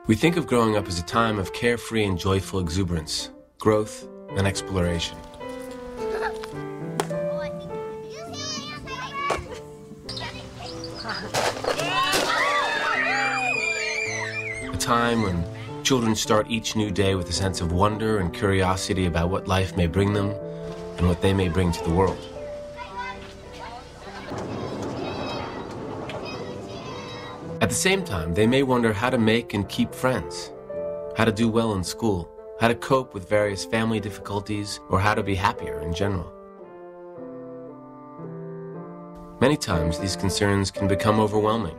We think of growing up as a time of carefree and joyful exuberance, growth, and exploration. A time when children start each new day with a sense of wonder and curiosity about what life may bring them and what they may bring to the world. At the same time, they may wonder how to make and keep friends, how to do well in school, how to cope with various family difficulties, or how to be happier in general. Many times, these concerns can become overwhelming,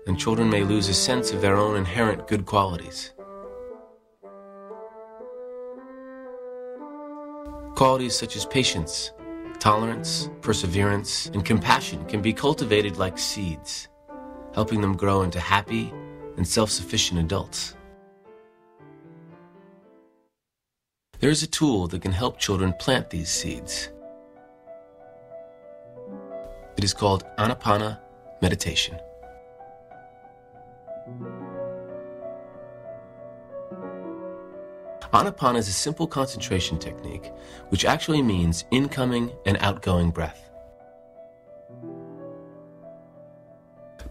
and children may lose a sense of their own inherent good qualities. Qualities such as patience, tolerance, perseverance, and compassion can be cultivated like seeds, helping them grow into happy and self-sufficient adults. There is a tool that can help children plant these seeds. It is called anapana meditation. Anapana is a simple concentration technique which actually means incoming and outgoing breath.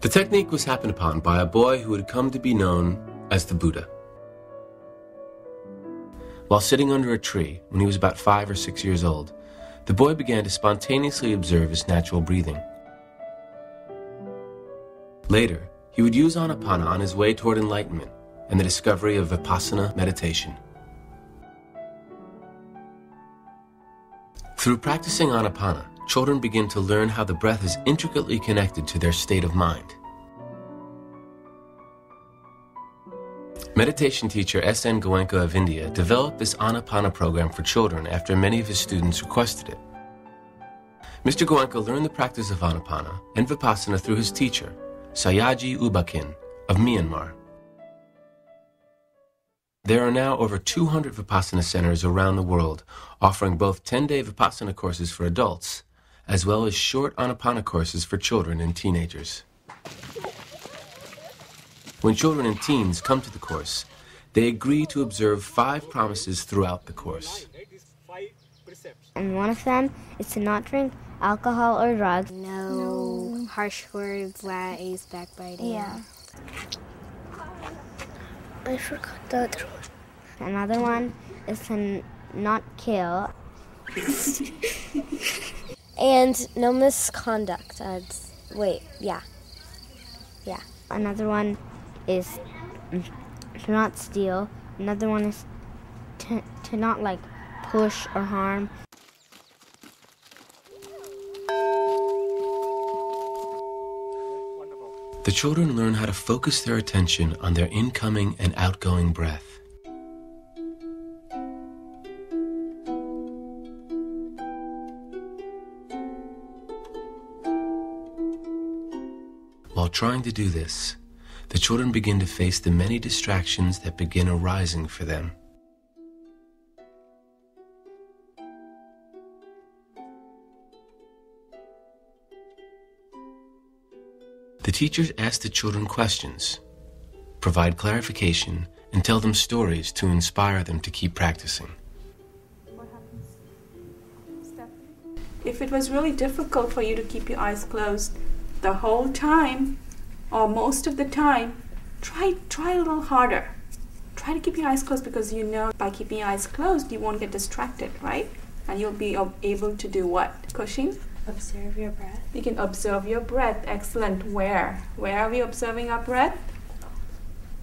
The technique was happened upon by a boy who had come to be known as the Buddha. While sitting under a tree when he was about 5 or 6 years old, the boy began to spontaneously observe his natural breathing. Later, he would use anapana on his way toward enlightenment and the discovery of Vipassana meditation. Through practicing anapana, children begin to learn how the breath is intricately connected to their state of mind. Meditation teacher S.N. Goenka of India developed this anapana program for children after many of his students requested it. Mr. Goenka learned the practice of anapana and vipassana through his teacher, Sayaji Ubakin of Myanmar. There are now over 200 Vipassana centers around the world offering both 10-day Vipassana courses for adults as well as short anapana courses for children and teenagers. When children and teens come to the course, they agree to observe 5 promises throughout the course. And one of them is to not drink alcohol or drugs. No harsh words, lies, backbiting. Yeah. I forgot the other one. Another one is to not kill. And no misconduct. Yeah. Another one is to not steal. Another one is to not push or harm. The children learn how to focus their attention on their incoming and outgoing breath. While trying to do this, the children begin to face the many distractions that begin arising for them. The teachers ask the children questions, provide clarification, and tell them stories to inspire them to keep practicing. If it was really difficult for you to keep your eyes closed the whole time, or most of the time, try a little harder. Try to keep your eyes closed, because you know by keeping your eyes closed, you won't get distracted, right? And you'll be able to do what? Cushing? Observe your breath. You can observe your breath. Excellent. Where? Where are we observing our breath?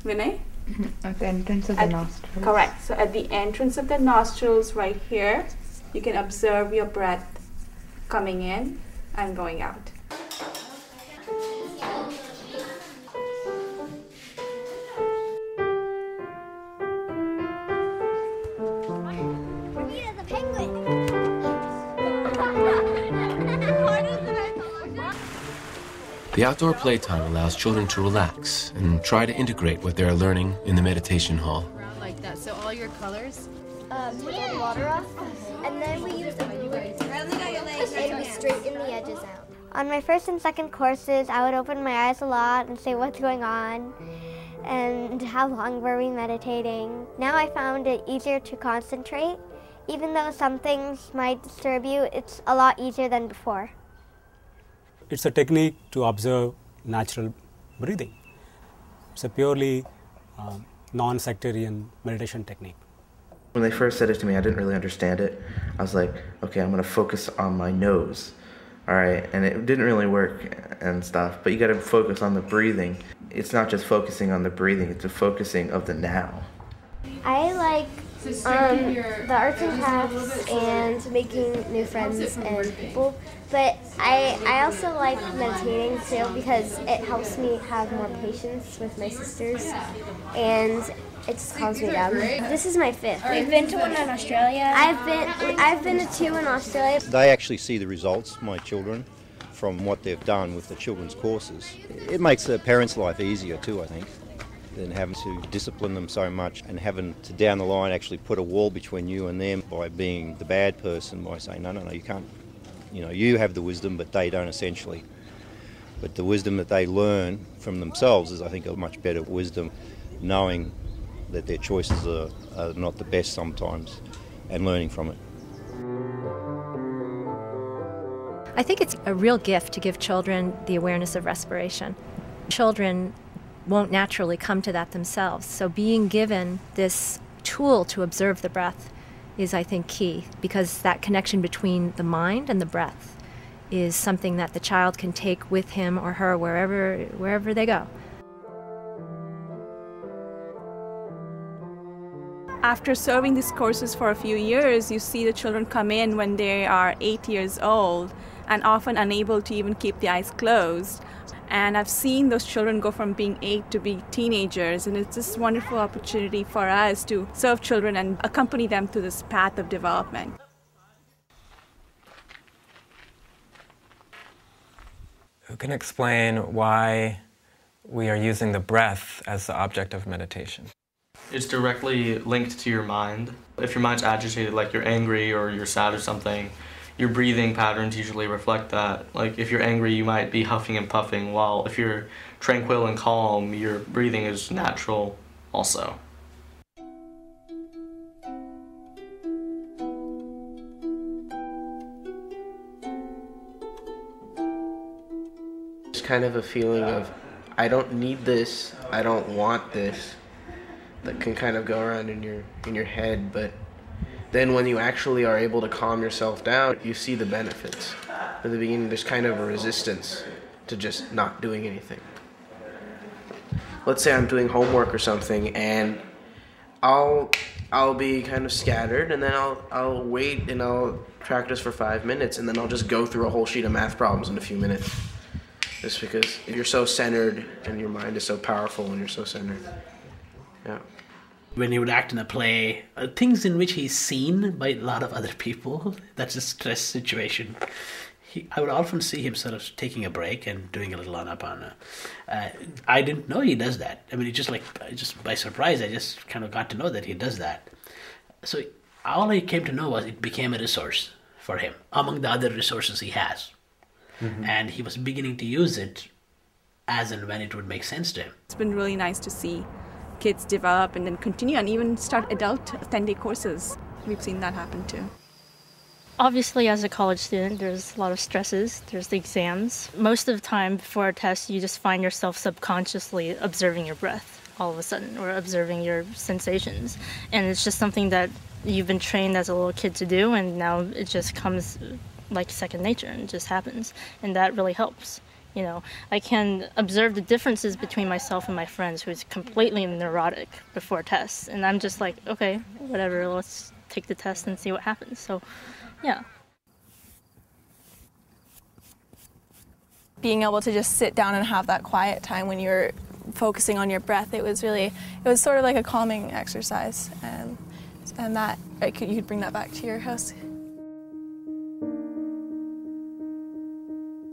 Vinay? At the entrance of the nostrils. Correct. So at the entrance of the nostrils right here, you can observe your breath coming in and going out. The outdoor playtime allows children to relax and try to integrate what they are learning in the meditation hall. Like that. So all your colors? Take the water off, and then we use the ruler and we straighten the edges out. On my first and second courses, I would open my eyes a lot and say, what's going on? And how long were we meditating? Now I found it easier to concentrate. Even though some things might disturb you, it's a lot easier than before. It's a technique to observe natural breathing. It's a purely non-sectarian meditation technique. When they first said it to me, I didn't really understand it. I was like, okay, I'm going to focus on my nose. All right, and it didn't really work and stuff, but you got to focus on the breathing. It's not just focusing on the breathing, it's a focusing of the now. I like the arts and crafts and making new friends and people, but I also like meditating too because it helps me have more patience with my sisters and it just calms me down. This is my fifth. We've been to one in Australia. I've been to two in Australia. They actually see the results, my children, from what they've done with the children's courses. It makes the parents' life easier too, I think, than having to discipline them so much and having to down the line actually put a wall between you and them by being the bad person, by saying, no, you can't, you have the wisdom, but they don't essentially. But the wisdom that they learn from themselves is, I think, a much better wisdom, knowing that their choices are not the best sometimes and learning from it. I think it's a real gift to give children the awareness of respiration. Children won't naturally come to that themselves, so being given this tool to observe the breath is, I think, key, because that connection between the mind and the breath is something that the child can take with him or her wherever they go. After serving these courses for a few years, you see the children come in when they are 8 years old and often unable to even keep the eyes closed. And I've seen those children go from being 8 to being teenagers, and it's this wonderful opportunity for us to serve children and accompany them through this path of development. Who can explain why we are using the breath as the object of meditation? It's directly linked to your mind. If your mind's agitated, like you're angry or you're sad or something, your breathing patterns usually reflect that. Like if you're angry, you might be huffing and puffing, while if you're tranquil and calm, your breathing is natural also. It's kind of a feeling of, I don't need this, I don't want this, that can kind of go around in your head, but then when you actually are able to calm yourself down, you see the benefits. In the beginning, there's kind of a resistance to just not doing anything. Let's say I'm doing homework or something, and I'll be kind of scattered, and then I'll wait and I'll practice for 5 minutes, and then I'll just go through a whole sheet of math problems in a few minutes. Just because you're so centered and your mind is so powerful when you're so centered. Yeah. When he would act in a play, things in which he's seen by a lot of other people, that's a stress situation. I would often see him sort of taking a break and doing a little anapana. I didn't know he does that. I mean, just by surprise, I just kind of got to know that he does that. So all I came to know was it became a resource for him, among the other resources he has. Mm-hmm. And he was beginning to use it as and when it would make sense to him. It's been really nice to see kids develop and then continue and even start adult 10-day courses. We've seen that happen too. Obviously, as a college student, there's a lot of stresses. There's the exams. Most of the time before a test, you just find yourself subconsciously observing your breath all of a sudden, or observing your sensations. And it's just something that you've been trained as a little kid to do, and now it just comes like second nature, and it just happens. And that really helps. You know, I can observe the differences between myself and my friends who's completely neurotic before tests. And I'm just like, okay, whatever, let's take the test and see what happens. So, yeah. Being able to just sit down and have that quiet time when you're focusing on your breath, it was sort of like a calming exercise. And that, you could bring that back to your house.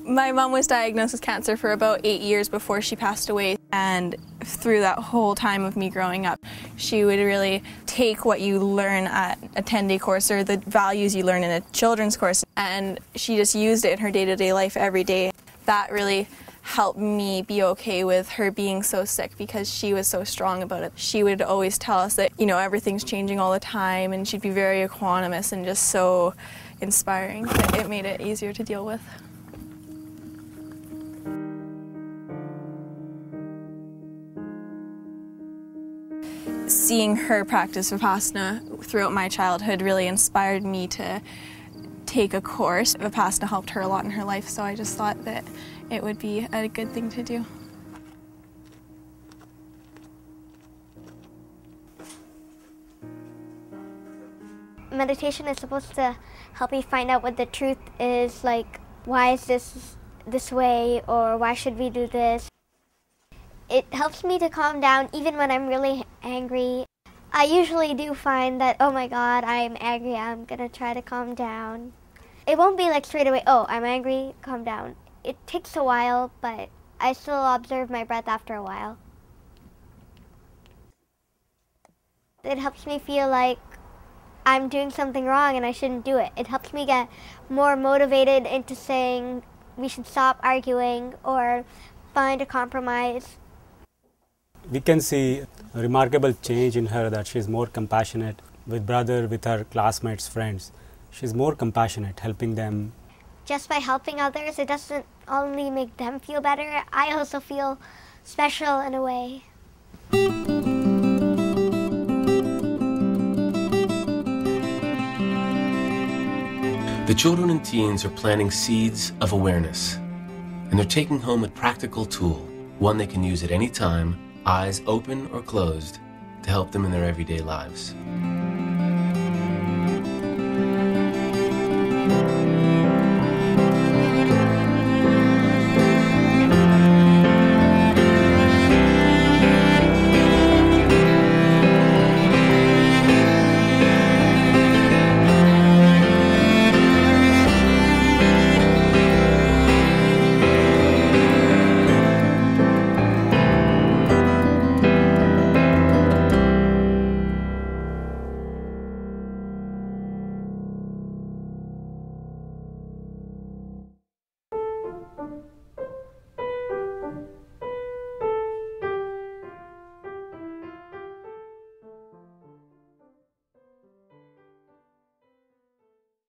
My mom was diagnosed with cancer for about 8 years before she passed away, and through that whole time of me growing up, she would really take what you learn at a 10-day course or the values you learn in a children's course, and she just used it in her day-to-day life every day. That really helped me be okay with her being so sick because she was so strong about it. She would always tell us that, you know, everything's changing all the time, and she'd be very equanimous and just so inspiring that it made it easier to deal with. Seeing her practice Vipassana throughout my childhood really inspired me to take a course. Vipassana helped her a lot in her life, so I just thought that it would be a good thing to do. Meditation is supposed to help me find out what the truth is, like why is this way, or why should we do this? It helps me to calm down even when I'm really angry. I usually do find that, oh my God, I'm angry, I'm gonna try to calm down. It won't be like straight away, oh, I'm angry, calm down. It takes a while, but I still observe my breath after a while. It helps me feel like I'm doing something wrong and I shouldn't do it. It helps me get more motivated into saying we should stop arguing or find a compromise. We can see a remarkable change in her, that she's more compassionate with brother, with her classmates, friends. She's more compassionate, helping them. Just by helping others, it doesn't only make them feel better, I also feel special in a way. The children and teens are planting seeds of awareness, and they're taking home a practical tool, one they can use at any time, eyes open or closed, to help them in their everyday lives.